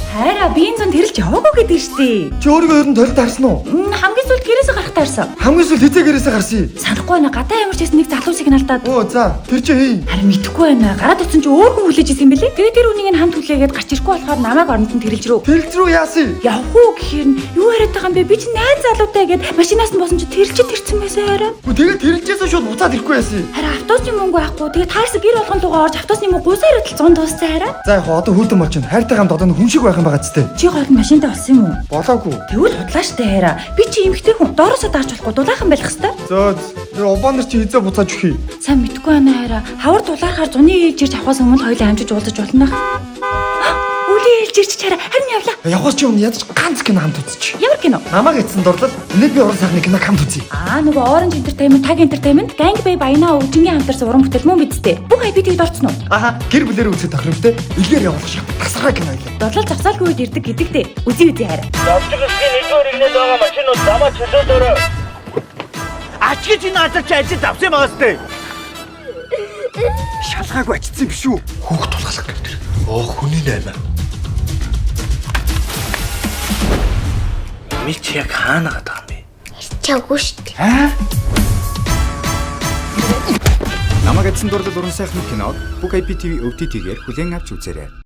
Хайра би энэ зүүн тэрэлж яваагүй гэдэг шүү дээ. Чи өөрийгөө ер нь толид харсан уу? Хамгийн сүүлд гэрээсээ гарах таарсан. Хамгийн сүүл хизээ гэрээсээ гарсан. Санахгүй байна. Гадаа ямарч байсан нэг залуусыг алдаад. Оо за тэр чи хий. Харин мэдэхгүй байна. Гараад ирсэн чи өөр хүн хүлээж исэн юм бэлээ. Тэгээд тэр үнийг нь хамт хүлээгээд гарч ирэхгүй болохоор намайг оронд нь тэрэлж рүү. Тэрэлж рүү яасан? Явах уу гэхээр нь юу яриад байгаа юм бэ? Би чи найз залуутай гээд машинаас нь босон чи тэрчсэн байсан хараа. Тэгээд тэрэлжээсээ шууд буцаад ирэхгүй яасан. Харин автобусны мөнгө авахгүй. Тэгээд таарсан гэр болгон руугаа орж автобусны мөнгө гусаар идэл 100 дууссан хараа. За яг одоо хүүдэн болчихно. Хайртай хамт одоо хүн шиг байх юм байгаа ч тээ. Чи гол машинтай болсон юм уу? Болоогүй. Тэгвэл худлаа штэ хараа. Би чи эмхтэй хүн. Доороосоо дарж болохгүй дулаахан байх хэвээр. Зөө тэр обонор чи хизээ буцааж өгье. Сайн мэдгүй байна хараа. Хавар дулаархаар зуны ээлж ирж авахаас өмнө хоёулаа хамжиж уулзаж болно. Үлийн ээлж ирж чараа харин явлаа. Явахаас чи өмнө ядаж ганц кино хамт үзчих. Ямар кино? Намайг эцэн дурлал. Нэг би уран сайхны кино хамт үзье. Нөгөө Orange Entertainment, Tag Entertainment, Gang Bay Баянаа өвжингийн хамтарсан уран бүтээл мөн бидтэй. Бүх IP-д орцсон уу? Аха, гэр бүлэрээ үзэх тохиромжтой. Илгээр явуулах шиг тасархай кино юм. Дорлол завсаалгүй үед ирдэг гэдэг дээ. Үзье хараа. Явдаг өсгийн нэгдүгээр игнээд байгаа машинууд замаа чөлөөлөөрэй. Ачиж энэ азар чи ажил авсан юм байгаас тээ. Шалгаагүй очсон юм биш үү? Хүүхд тулгалах гэх тэр. Оо хүний наймаа. Мич яг хаана гадаг юм бэ? Чаггүй шүү дээ. Намайг эцэн дурлал уран сайхны кинод бүх IPTV OTT-гээр хүлээн авч үзээрэй.